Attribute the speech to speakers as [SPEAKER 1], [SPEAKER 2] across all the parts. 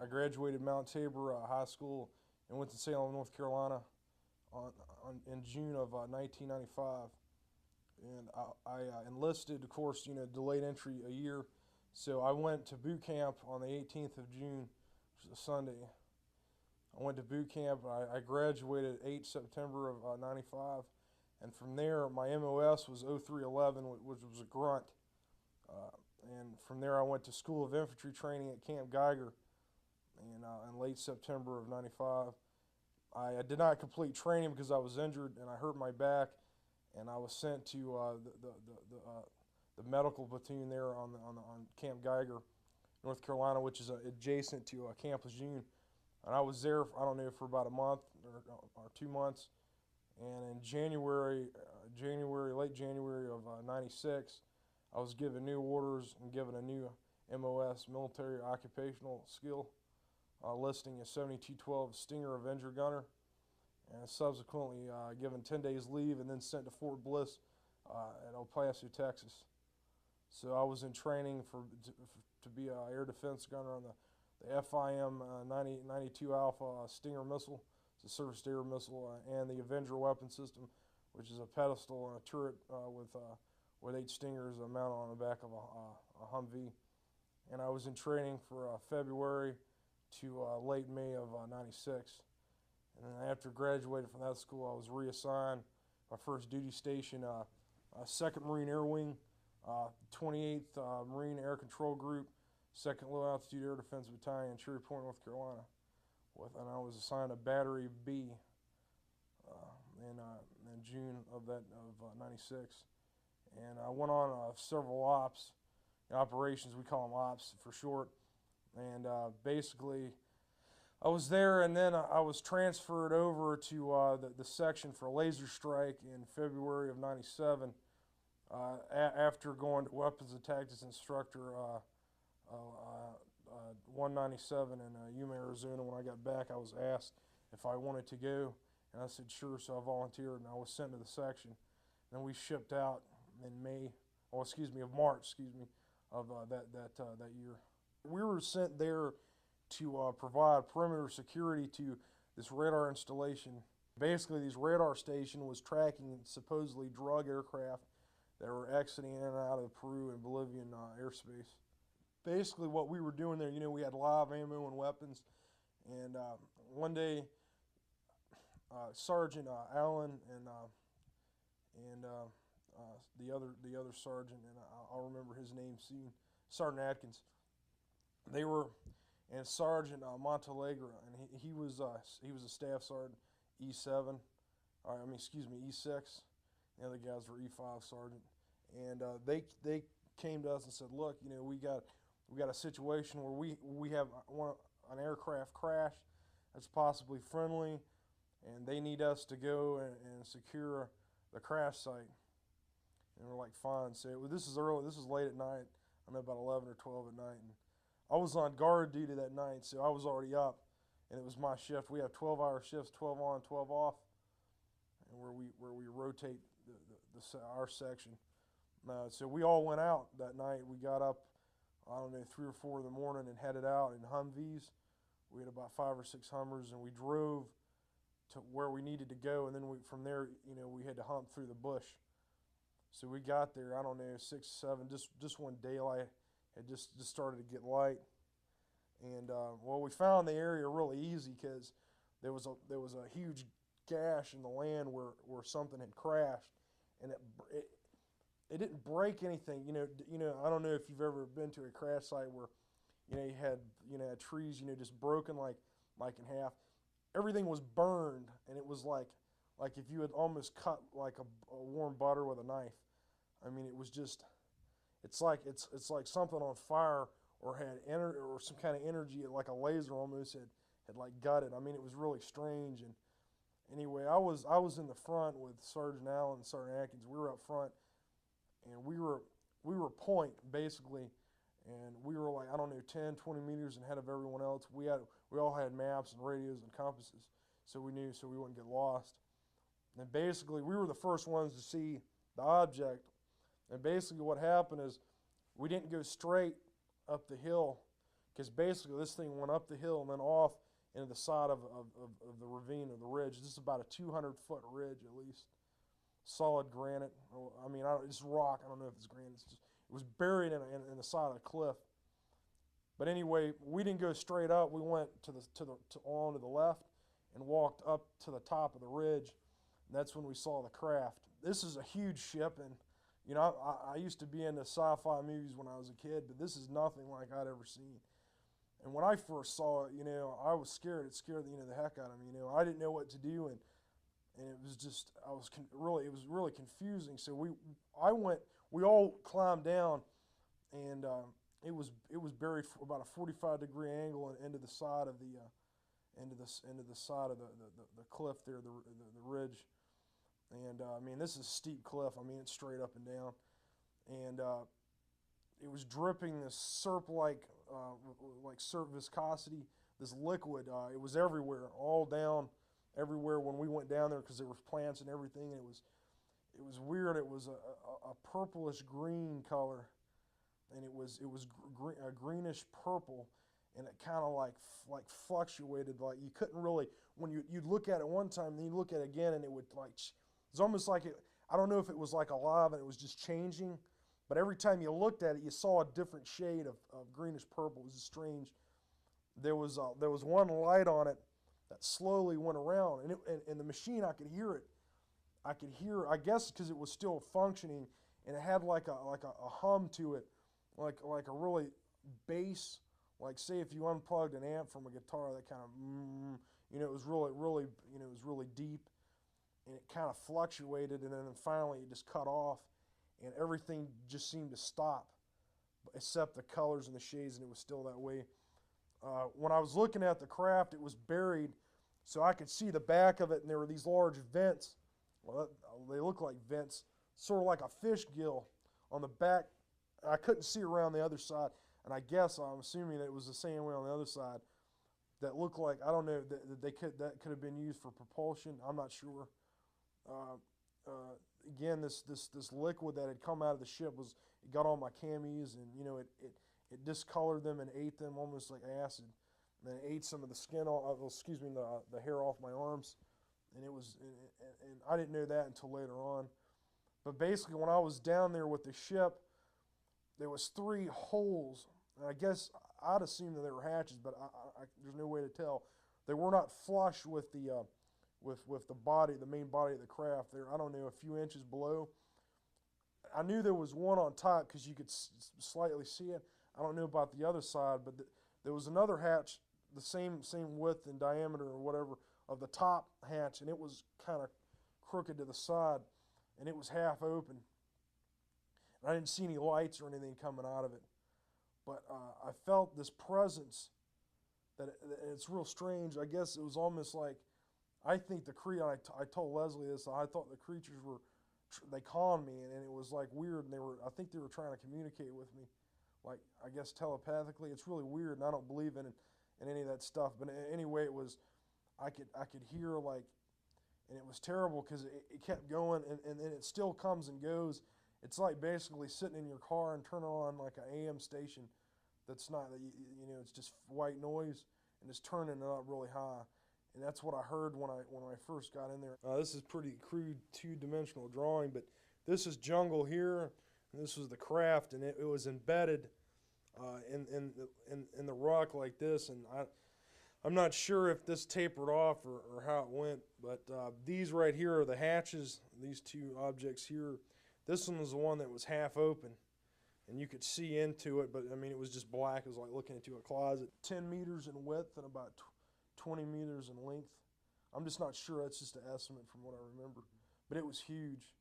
[SPEAKER 1] I graduated Mount Tabor High School in Winston-Salem, North Carolina, in June of 1995, and I enlisted. Of course, delayed entry a year, so I went to boot camp on the 18th of June, which is a Sunday. I went to boot camp. I graduated 8 September of '95, and from there my MOS was 0311, which was a grunt. And from there I went to School of Infantry training at Camp Geiger in late September of '95. I did not complete training because I was injured and I hurt my back, and I was sent to the medical platoon there on Camp Geiger, North Carolina, which is adjacent to Camp Lejeune. And I was there, I don't know, for about a month or 2 months. And in late January of '96, I was given new orders and given a new MOS, military occupational skill, listing as 7212 Stinger Avenger Gunner, and subsequently given 10 days leave and then sent to Fort Bliss at El Paso, Texas. So I was in training to be an air defense gunner on the FIM 92 Alpha Stinger missile. It's a surface-to-air missile, and the Avenger weapon system, which is a pedestal and a turret with 8 Stingers mounted on the back of a Humvee. And I was in training for February to late May of '96. And then after graduating from that school, I was reassigned my first duty station, 2nd Marine Air Wing, 28th Marine Air Control Group, 2nd Low Altitude Air Defense Battalion, Cherry Point, North Carolina. And I was assigned a Battery B in June of '96. And I went on several operations. We call them ops for short. And basically, I was there, and then I was transferred over to the section for laser strike in February of '97. After going to weapons and tactics instructor 197 in Yuma, Arizona. When I got back, I was asked if I wanted to go, and I said sure, so I volunteered, and I was sent to the section. Then we shipped out in March, of that year. We were sent there to provide perimeter security to this radar installation. Basically, this radar station was tracking supposedly drug aircraft that were exiting in and out of the Peru and Bolivian airspace. Basically, what we were doing there, we had live ammo and weapons. And one day, Sergeant Allen and the other sergeant, and I'll remember his name soon, Sergeant Atkins. They were, and Sergeant Montalegra, and he was a staff sergeant, E7, E6. The other guys were E5 sergeant, and they came to us and said, look, we got a situation where we have an aircraft crash that's possibly friendly, and they need us to go and secure the crash site. And we're like, fine. So this is early. This is late at night. I know about 11 or 12 at night, and I was on guard duty that night, so I was already up, and it was my shift. We have 12-hour shifts, 12 on, 12 off, and where we rotate our section. So we all went out that night. We got up, 3 or 4 in the morning and headed out in Humvees. We had about 5 or 6 Hummers, and we drove to where we needed to go, and then from there, we had to hump through the bush. So we got there, 6, 7, just when daylight had just started to get light. And we found the area really easy because there was a huge gash in the land where something had crashed, and it didn't break anything. I don't know if you've ever been to a crash site where you had trees just broken like in half. Everything was burned, and it was like if you had almost cut like a warm butter with a knife. It was just, it's like something on fire or had or some kind of energy, like a laser almost had like gutted. It was really strange. And anyway, I was in the front with Sergeant Allen and Sergeant Atkins. We were up front, and we were point basically, and we were like 10, 20 meters ahead of everyone else. We all had maps and radios and compasses, so we knew so we wouldn't get lost. And basically, we were the first ones to see the object. And basically, what happened is we didn't go straight up the hill because basically this thing went up the hill and then off into the side of the ravine or the ridge. This is about a 200-foot ridge at least. Solid granite. I mean, it's rock. I don't know if it's granite. It was buried in the side of the cliff. But anyway, we didn't go straight up. We went on to the left and walked up to the top of the ridge. And that's when we saw the craft. This is a huge ship, and you know, I used to be into sci-fi movies when I was a kid, but this is nothing like I'd ever seen. And when I first saw it, you know, I was scared. It scared the heck out of me. You know, I didn't know what to do, and it was just it was really confusing. So we all climbed down, and it was buried for about a 45-degree angle into the side of the side of the cliff there, the ridge. And I mean, this is a steep cliff. I mean, it's straight up and down, and it was dripping this syrup-like syrup viscosity, this liquid. It was everywhere, all down, everywhere when we went down there, because there was plants and everything. And it was weird. It was a purplish green color, and it was a greenish purple, and it kind of like fluctuated. Like you couldn't really, when you'd look at it one time, then you'd look at it again, and it would it's almost like it. I don't know if it was like alive and it was just changing, but every time you looked at it, you saw a different shade of greenish purple. It was strange. There was one light on it that slowly went around, and the machine, I could hear it. I could hear, I guess, because it was still functioning, and it had like a hum to it, like a really bass, like say if you unplugged an amp from a guitar, that kind of, you know, it was really, you know, it was really deep, and it kind of fluctuated, and then finally it just cut off, and everything just seemed to stop, except the colors and the shades, and it was still that way. When I was looking at the craft, it was buried, so I could see the back of it, and there were these large vents. Well, they look like vents, sort of like a fish gill on the back. I couldn't see around the other side, and I guess I'm assuming that it was the same way on the other side. That looked like, I don't know, that could have been used for propulsion. I'm not sure. Again, this liquid that had come out of the ship it got on my camis, and you know it discolored them and ate them almost like acid. And then it ate some of the skin off, the hair off my arms, and and I didn't know that until later on. But basically, when I was down there with the ship, there was 3 holes, and I guess I'd assume that they were hatches, but there's no way to tell. They were not flush with the body, the main body of the craft. There, I don't know, a few inches below. I knew there was one on top because you could slightly see it. I don't know about the other side, but there was another hatch, the same width and diameter or whatever of the top hatch, and it was kind of crooked to the side, and it was half open. And I didn't see any lights or anything coming out of it, but I felt this presence that it's real strange. I guess it was almost like, I think I told Leslie this, I thought the creatures they conned me, and it was like weird, and I think they were trying to communicate with me, like, I guess telepathically. It's really weird, and I don't believe in any of that stuff, but anyway, I could hear, like, and it was terrible because it kept going, and it still comes and goes. It's like basically sitting in your car and turning on like an AM station that's not, you know, it's just white noise, and it's turning it up really high. And that's what I heard when I first got in there. This is pretty crude 2-dimensional drawing, but this is jungle here, and this was the craft, and it was embedded in the rock like this. And I'm not sure if this tapered off or how it went, but these right here are the hatches. These 2 objects here. This one was the one that was half open, and you could see into it, but I mean, it was just black. It was like looking into a closet. 10 meters in width and about 20 meters in length. I'm just not sure. That's just an estimate from what I remember. But it was huge.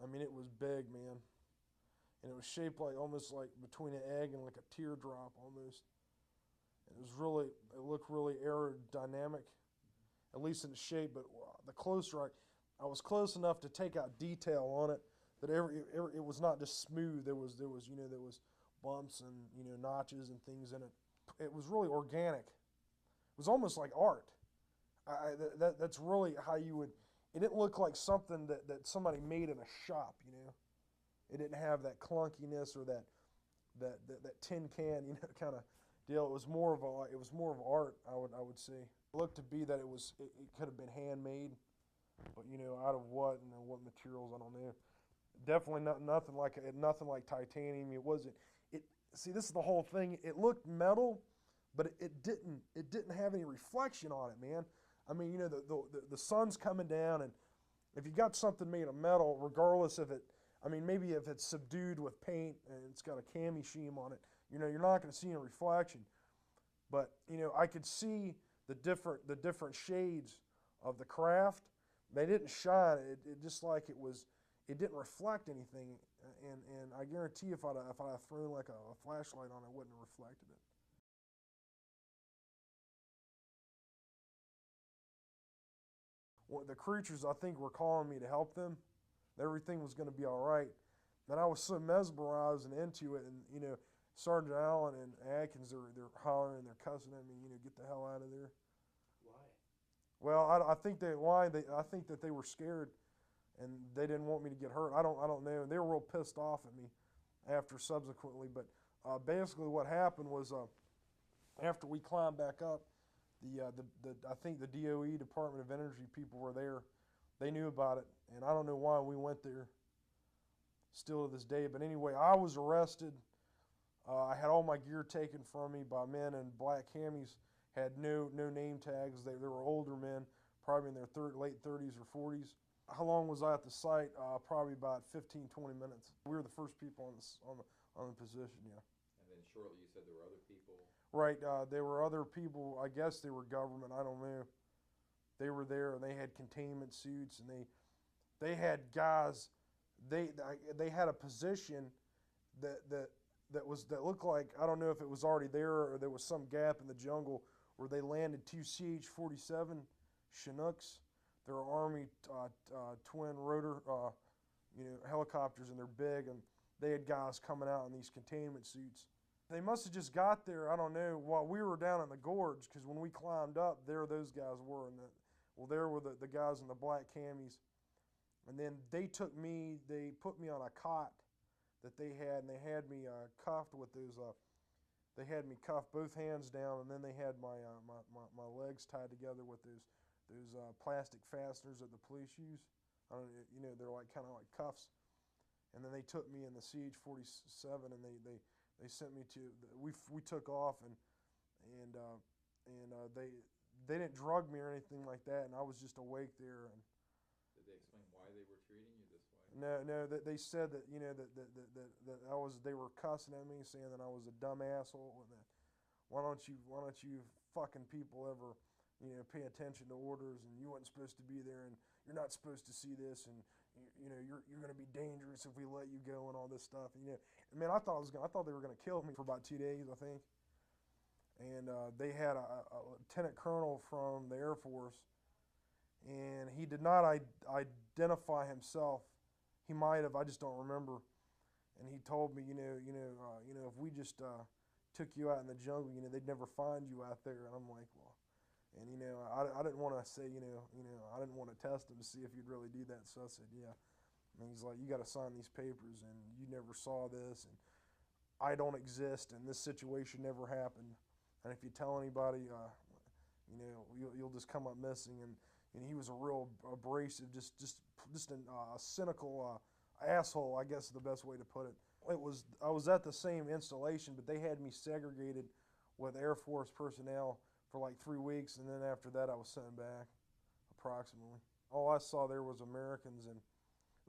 [SPEAKER 1] I mean, it was big, man. And it was shaped like almost like between an egg and like a teardrop almost. And it looked really aerodynamic, at least in the shape. But the closer I was close enough to take out detail on it, that it was not just smooth. There was bumps and, you know, notches and things in it. It was really organic. It was almost like art. That's really how you would. It didn't look like something that somebody made in a shop, you know. It didn't have that clunkiness or that tin can, you know, deal. It was more of art. I would say. It looked to be that it could have been handmade, but out of what and what materials, I don't know. Definitely nothing like titanium. It wasn't. It See, this is the whole thing. It looked metal, but it didn't have any reflection on it, man. I mean, the sun's coming down, and if you got something made of metal, regardless of it, I mean, maybe if it's subdued with paint and it's got a cami sheen on it, you're not going to see any reflection. But I could see the different shades of the craft. They didn't shine. It just like it was. It didn't reflect anything, and I guarantee if I'd thrown like a flashlight on it, wouldn't have reflected it. Well, the creatures, I think, were calling me to help them. Everything was going to be all right. And I was so mesmerized and into it, and Sergeant Allen and Atkins, they're hollering, they're cussing at me, get the hell out of there.
[SPEAKER 2] Why?
[SPEAKER 1] Well, I think I think that they were scared, and they didn't want me to get hurt. I don't know. They were real pissed off at me after subsequently, but basically what happened was after we climbed back up, I think the DOE, Department of Energy people were there. They knew about it, and I don't know why we went there still to this day. But anyway, I was arrested. I had all my gear taken from me by men in black camis, had no name tags. They were older men, probably in their late 30s or 40s. How long was I at the site? Probably about 15, 20 minutes. We were the first people on the position, yeah.
[SPEAKER 2] And then shortly you said there were other people.
[SPEAKER 1] Right, there were other people. I guess they were government. I don't know. They were there, and they had containment suits, and they had guys. They had a position that looked like, I don't know if it was already there or there was some gap in the jungle where they landed 2 CH-47 Chinooks. They're Army twin rotor helicopters, and they're big, and they had guys coming out in these containment suits. They must have just got there, I don't know, while we were down in the gorge, because when we climbed up, there those guys were. There were the guys in the black camis. And then they put me on a cot that they had, and they had me cuffed with those, they had me cuffed both hands down, and then they had my legs tied together with those plastic fasteners that the police use. I don't know, they're like kind of like cuffs. And then they took me in the CH-47, and they sent me to. We took off, and they didn't drug me or anything like that, and I was just awake there. And
[SPEAKER 2] did they explain why they were treating you this way?
[SPEAKER 1] no, they said that that they were cussing at me, saying that I was a dumb asshole, and that why don't you fucking people ever pay attention to orders, and you weren't supposed to be there, and you're not supposed to see this, and you're going to be dangerous if we let you go, and all this stuff. Man, I thought they were going to kill me for about 2 days, I think. And they had a lieutenant colonel from the Air Force, and he did not identify himself. He might have, I just don't remember. And he told me, if we just took you out in the jungle, they'd never find you out there. And I'm like, well, and I didn't want to say, I didn't want to test him to see if he'd really do that. So I said, yeah. And he's like, you got to sign these papers, and you never saw this, and I don't exist, and this situation never happened. And if you tell anybody, you'll just come up missing. And he was a real abrasive, just a cynical asshole, I guess is the best way to put it. I was at the same installation, but they had me segregated with Air Force personnel for like 3 weeks, and then after that I was sent back, approximately. All I saw there was Americans, and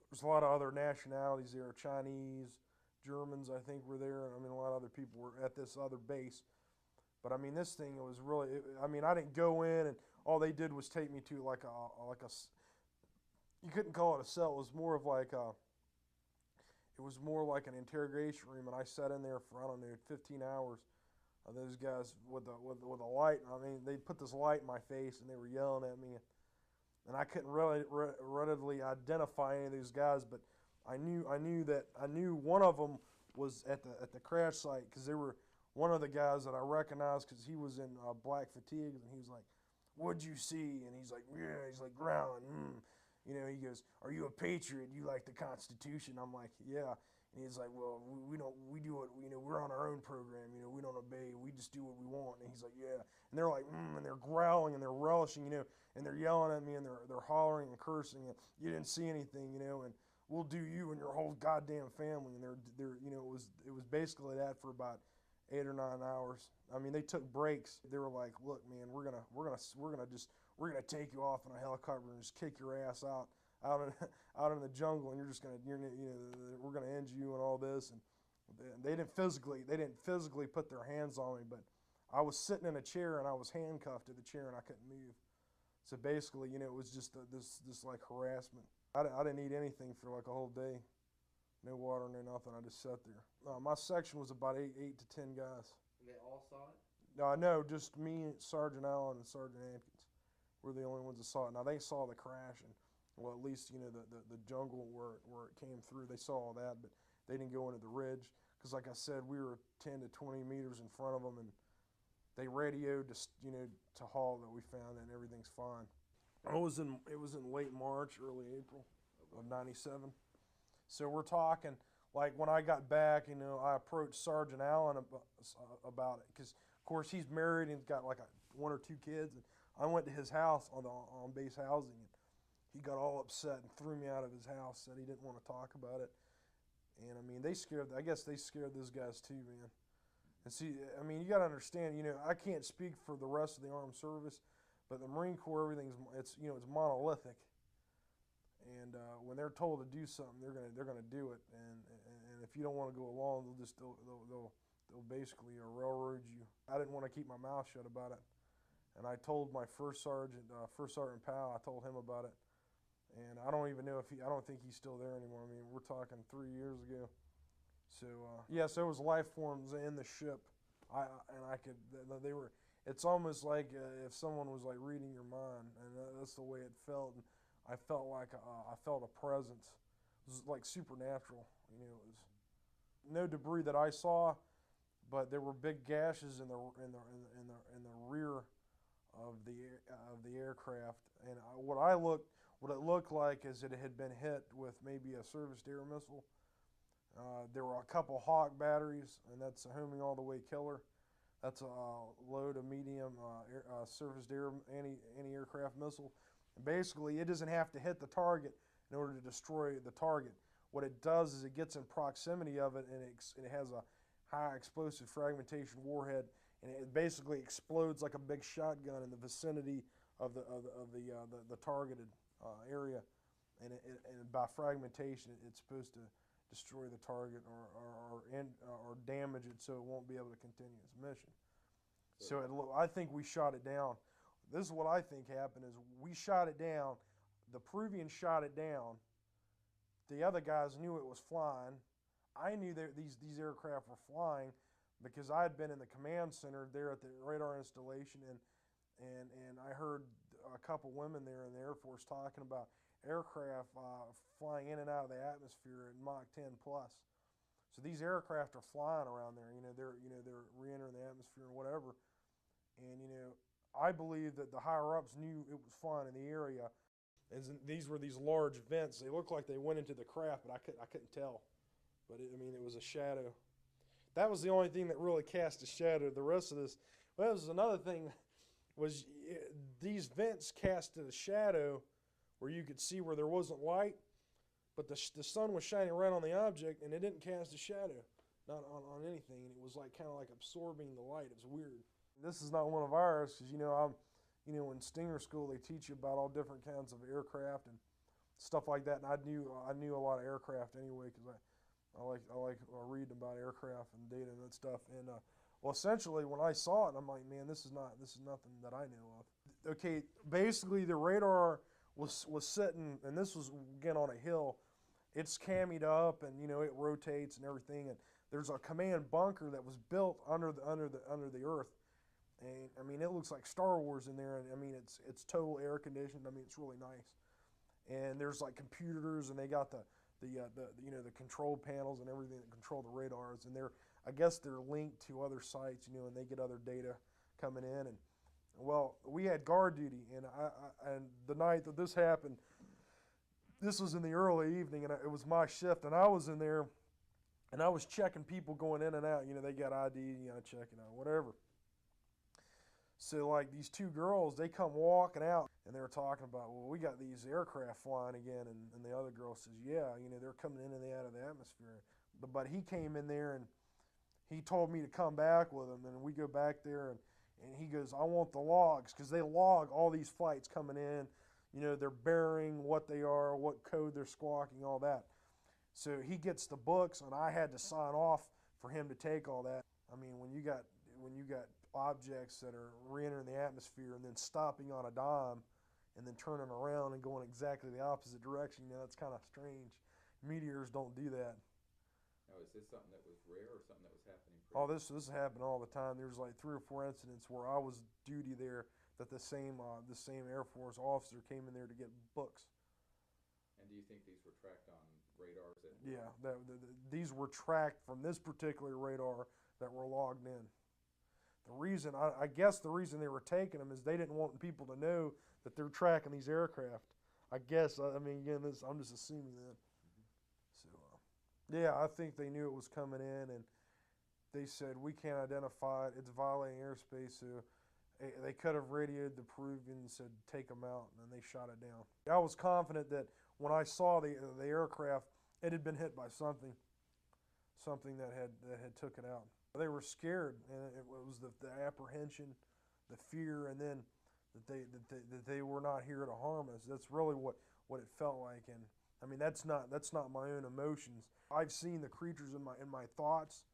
[SPEAKER 1] there's a lot of other nationalities there, Chinese, Germans, I think, were there. I mean, a lot of other people were at this other base. But I mean, this thing was really, I didn't go in, and all they did was take me to like a you couldn't call it a cell. It was more of like an interrogation room, and I sat in there for, I don't know, 15 hours. Those guys with a light. I mean, they put this light in my face, and they were yelling at me, and I couldn't really readily identify any of these guys. But I knew one of them was at the crash site, because they were one of the guys that I recognized, because he was in black fatigues, and he was like, "What'd you see?" And he's like, "Yeah," he's like growling. He goes, "Are you a patriot? You like the Constitution?" I'm like, "Yeah." And he's like, well, we don't, we do it, we're on our own program, we don't obey, we just do what we want. And he's like, yeah. And they're like, and they're growling and they're relishing, and they're yelling at me and they're hollering and cursing, and you didn't see anything, and we'll do you and your whole goddamn family. And it was basically that for about 8 or 9 hours. I mean, they took breaks. They were like, look, man, we're gonna take you off in a helicopter and just kick your ass out in the jungle, and we're gonna end you and all this. And they didn't physically put their hands on me, but I was sitting in a chair and I was handcuffed to the chair and I couldn't move. So basically, it was just this like harassment. I didn't eat anything for like a whole day. No water, no nothing. I just sat there. My section was about 8 to 10 guys.
[SPEAKER 2] And they all saw it?
[SPEAKER 1] No, just me, Sergeant Allen, and Sergeant Atkins were the only ones that saw it. Now they saw the crash, and well, at least the jungle where it came through. They saw all that, but they didn't go into the ridge because, like I said, we were 10 to 20 meters in front of them, and they radioed to haul that we found and everything's fine. It was in late March, early April of '97. So we're talking, like when I got back, I approached Sergeant Allen about it because, of course, he's married and he's got like 1 or 2 kids. And I went to his house on base housing, and he got all upset and threw me out of his house, said he didn't want to talk about it. And, I mean, I guess they scared those guys too, man. And see, I mean, you got to understand, I can't speak for the rest of the armed service, but the Marine Corps, it's monolithic. And when they're told to do something, they're gonna do it. And if you don't want to go along, they'll basically railroad you. I didn't want to keep my mouth shut about it, and I told my first sergeant Powell. I told him about it, and I don't even know I don't think he's still there anymore. I mean, we're talking 3 years ago. So yes, there was life forms in the ship. It's almost like if someone was like reading your mind, and that's the way it felt. And I felt like I felt a presence. It was like supernatural. It was no debris that I saw, but there were big gashes in the rear of the aircraft. And what it looked like is that it had been hit with maybe a serviced air missile. There were a couple Hawk batteries, and that's a homing all the way killer. That's a low to medium surfaced air anti-aircraft missile. And basically, it doesn't have to hit the target in order to destroy the target. What it does is it gets in proximity of it, and it has a high explosive fragmentation warhead, and it basically explodes like a big shotgun in the vicinity of the targeted area. And by fragmentation, it's supposed to destroy the target or damage it so it won't be able to continue its mission. So I think we shot it down. This is what I think happened is we shot it down. The Peruvians shot it down. The other guys knew it was flying. I knew that these aircraft were flying because I had been in the command center there at the radar installation, and I heard a couple women there in the Air Force talking about aircraft flying in and out of the atmosphere at Mach 10 plus. So these aircraft are flying around there. They're re-entering the atmosphere and whatever. And I believe that the higher ups knew it was flying in the area. These were these large vents. They looked like they went into the craft, but I couldn't tell. But it was a shadow. That was the only thing that really cast a shadow. The rest of this, well, this was another thing. These vents casted a shadow where you could see where there wasn't light, but the sun was shining right on the object, and it didn't cast a shadow, not on anything. And it was like kind of like absorbing the light. It was weird. This is not one of ours because in Stinger school they teach you about all different kinds of aircraft and stuff like that. And I knew a lot of aircraft anyway because I like reading about aircraft and data and that stuff. And well, essentially when I saw it, I'm like, man, this is nothing that I know of. Okay, basically the radar was sitting, and this was again on a hill. It's camied up, and it rotates and everything. And there's a command bunker that was built under the earth. And I mean, it looks like Star Wars in there, and I mean, it's total air conditioned. I mean, it's really nice. And there's like computers, and they got the control panels and everything that control the radars. And I guess they're linked to other sites, and they get other data coming in. And well, we had guard duty, and the night that this happened, this was in the early evening, and it was my shift, and I was in there, And I was checking people going in and out. You know, they got ID, you know, checking out, whatever. So, like, these two girls, they come walking out, and they were talking about, well, we got these aircraft flying again. And the other girl says, yeah, you know, they're coming in and out of the atmosphere. But he came in there, and he told me to come back with him. And we go back there, and he goes, I want the logs, because they log all these flights coming in. You know, their bearing, what they are, what code they're squawking, all that. So he gets the books, and I had to sign off for him to take all that. I mean, when you got objects that are re-entering the atmosphere and then stopping on a dime and then turning around and going exactly the opposite direction, you know, that's kind of strange. Meteors don't do that.
[SPEAKER 2] Now, is this something that was rare or something that was happening?
[SPEAKER 1] Oh, this happened all the time. There's like 3 or 4 incidents where I was duty there that the same Air Force officer came in there to get books.
[SPEAKER 2] And do you think these were tracked on radars?
[SPEAKER 1] Yeah, these were tracked from this particular radar that were logged in. The reason, I guess the reason they were taking them is they didn't want people to know that they're tracking these aircraft. I guess, I mean, again, I'm just assuming that. So, yeah, I think they knew it was coming in, and they said, we can't identify it. It's violating airspace, so they could have radioed the Peruvians and said, take them out, and then they shot it down. I was confident that when I saw the aircraft, it had been hit by something that had took it out. They were scared, and it was the apprehension, the fear, and then that they were not here to harm us. That's really what it felt like. And I mean, that's not my own emotions. I've seen the creatures in my thoughts,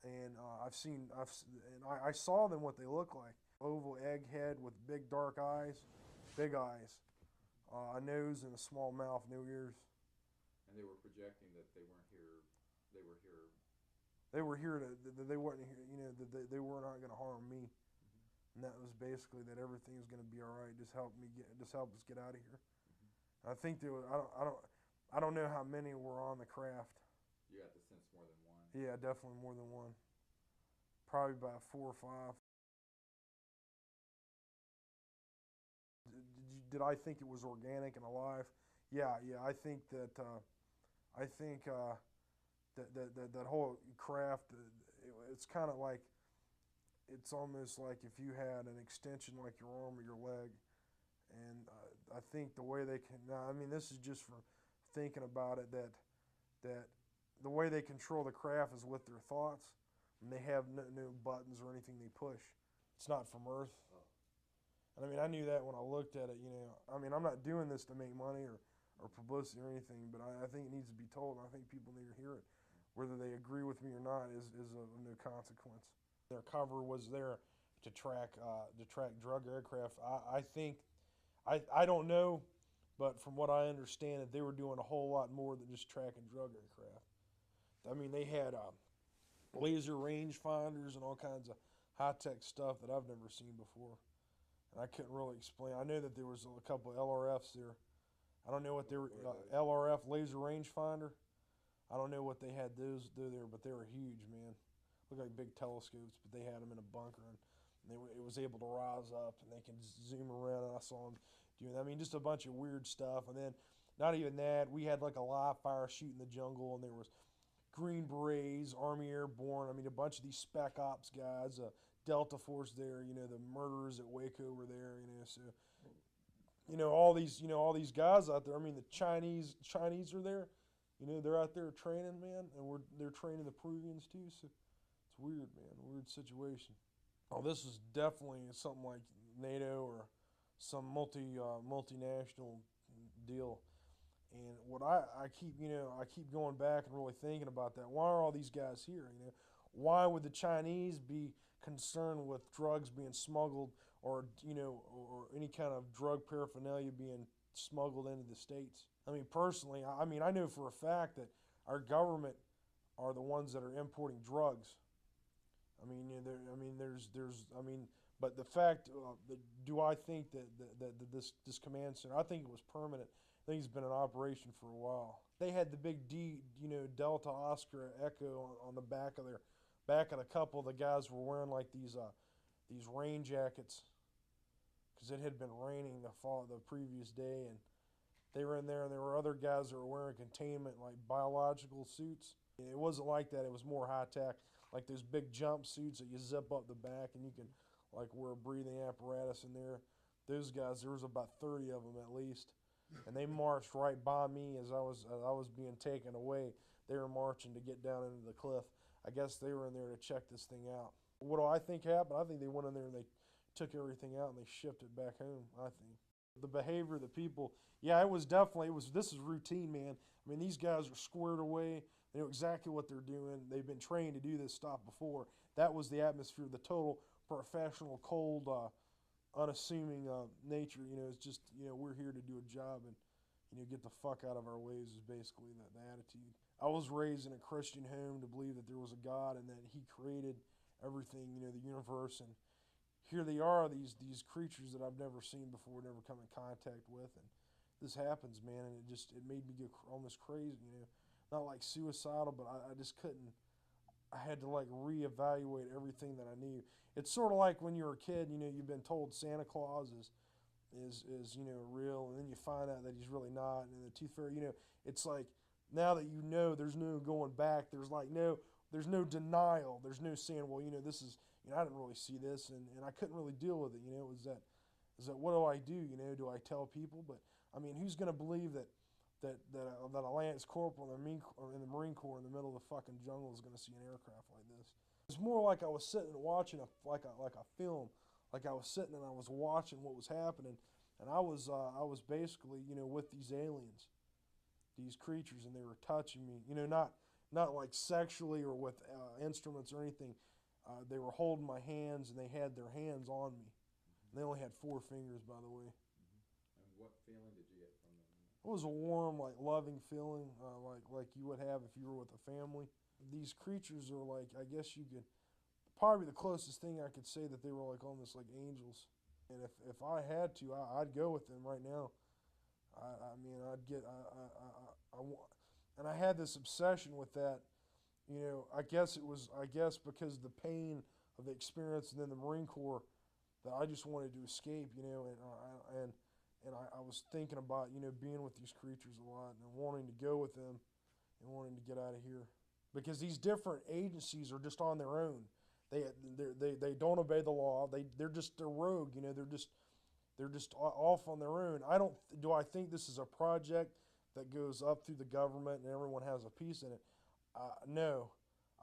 [SPEAKER 1] and I saw them what they look like. Oval egg head with big dark eyes, big eyes, a nose and a small mouth, no ears.
[SPEAKER 2] And they were projecting that they weren't here. They were here.
[SPEAKER 1] They were here they weren't here, you know, they were not going to harm me. And that was basically that everything was going to be all right. Just help us get out of here. I think there was, I don't know how many were on the craft.
[SPEAKER 2] You got the sense more than one.
[SPEAKER 1] Yeah, definitely more than one. Probably about 4 or 5. Did I think it was organic and alive? Yeah. I think that that whole craft, it's kind of like, it's almost like if you had an extension like your arm or your leg. And I think the way they can, now, I mean, this is just from thinking about it, that the way they control the craft is with their thoughts, and they have no buttons or anything they push. It's not from Earth. And I mean, I knew that when I looked at it, you know. I mean, I'm not doing this to make money or publicity or anything, but I think it needs to be told, and I think people need to hear it. Whether they agree with me or not is of no consequence. Their cover was there to track drug aircraft. I think, I don't know, but from what I understand, that they were doing a whole lot more than just tracking drug aircraft. I mean, they had laser range finders and all kinds of high-tech stuff that I've never seen before. And I couldn't really explain. I know that there was a couple of LRFs there. I don't know what they were, LRF, laser rangefinder. I don't know what they had those do there, but they were huge, man. Looked like big telescopes, but they had them in a bunker, and it was able to rise up, and they can zoom around, and I saw them doing, I mean, just a bunch of weird stuff. And then, not even that, we had like a live fire shoot in the jungle, and there was Green Berets, Army Airborne, I mean, a bunch of these Spec Ops guys, Delta Force there, you know, the murderers at Waco were there, you know, so, all these guys out there. I mean, the Chinese are there, you know, they're out there training, man, and they're training the Peruvians too, so it's weird, man, weird situation. Oh, this is definitely something like NATO or some multinational deal. And what I keep going back and really thinking about that. Why are all these guys here? You know, why would the Chinese be concerned with drugs being smuggled, or or any kind of drug paraphernalia being smuggled into the States? I mean, personally, I know for a fact that our government are the ones that are importing drugs. But the fact, do I think that this command center? I think it was permanent. I think it's been in operation for a while. They had the big Delta Oscar Echo on the back of a couple of the guys were wearing like these rain jackets, because it had been raining the previous day, and they were in there, and there were other guys that were wearing containment, like biological suits, It wasn't like that. It was more high tech, like those big jumpsuits that you zip up the back and you can like wear a breathing apparatus in there. Those guys, there was about 30 of them at least, and they marched right by me as I was being taken away. They were marching to get down into the cliff. I guess they were in there to check this thing out. What do I think happened? I think they went in there and they took everything out and they shipped it back home, I think. The behavior of the people, yeah, it was definitely, this is routine, man. I mean, these guys are squared away. They know exactly what they're doing. They've been trained to do this stuff before. That was the atmosphere, the total professional, cold, unassuming nature. You know, it's just, you know, we're here to do a job and, you know, get the fuck out of our ways is basically the attitude. I was raised in a Christian home to believe that there was a God and that he created everything, you know, the universe, and here they are, these creatures that I've never seen before, never come in contact with, and this happens, man, and it made me go almost crazy, you know, not like suicidal, but I just couldn't. I had to like reevaluate everything that I knew. It's sort of like when you're a kid, you know, you've been told Santa Claus is you know, real, and then you find out that he's really not, and the Tooth Fairy, you know, it's like now that you know, there's no going back. There's no denial. There's no saying, well, you know, this is, you know, I didn't really see this, and I couldn't really deal with it. You know, is that what do I do? You know, do I tell people? But I mean, who's going to believe that a Lance Corporal in the Marine Corps in the middle of the fucking jungle is going to see an aircraft like this? It's more like I was sitting and watching like a film, like I was sitting and I was watching what was happening, and I was basically, you know, with these aliens, these creatures, and they were touching me. You know, not like sexually or with instruments or anything. They were holding my hands, and they had their hands on me. They only had 4 fingers, by the way.
[SPEAKER 2] And what feeling did you get from them?
[SPEAKER 1] It was a warm, like loving feeling, like you would have if you were with a family. These creatures are like, I guess you could, probably the closest thing I could say that they were like almost like angels. And if I had to, I'd go with them right now. I mean, I'd get, and I had this obsession with that. You know, I guess because the pain of the experience and then the Marine Corps, that I just wanted to escape, you know, and I was thinking about, you know, being with these creatures a lot and wanting to go with them and wanting to get out of here. Because these different agencies are just on their own. They don't obey the law. They're rogue, you know, they're just off on their own. Do I think this is a project that goes up through the government and everyone has a piece in it? No.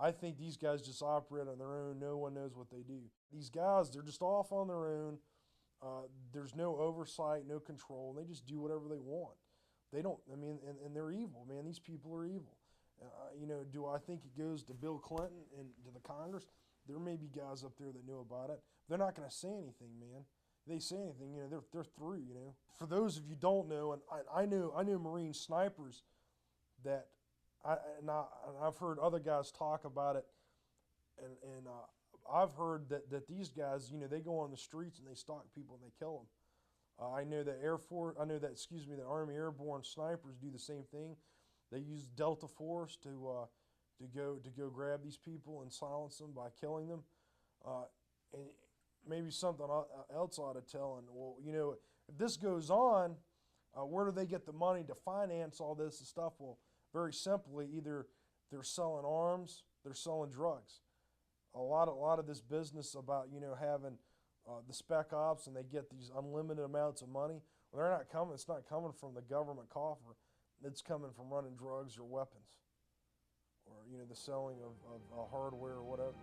[SPEAKER 1] I think these guys just operate on their own. No one knows what they do. These guys, they're just off on their own. There's no oversight, no control. And they just do whatever they want. They don't, I mean, and they're evil, man. These people are evil. You know, do I think it goes to Bill Clinton and to the Congress? There may be guys up there that know about it. They're not going to say anything, man. If they say anything, you know, they're through, you know. For those of you who don't know, and I knew Marine snipers that, I've heard other guys talk about it, and I've heard that these guys, you know, they go on the streets and they stalk people and they kill them. I know that the Army Airborne snipers do the same thing. They use Delta Force to go grab these people and silence them by killing them. And maybe something else I ought to tell. And well, you know, if this goes on, where do they get the money to finance all this and stuff? Well, very simply, either they're selling arms, they're selling drugs. A lot of this business about, you know, having the spec ops and they get these unlimited amounts of money. Well, they're not coming. It's not coming from the government coffer. It's coming from running drugs or weapons, or, you know, the selling of hardware or whatever.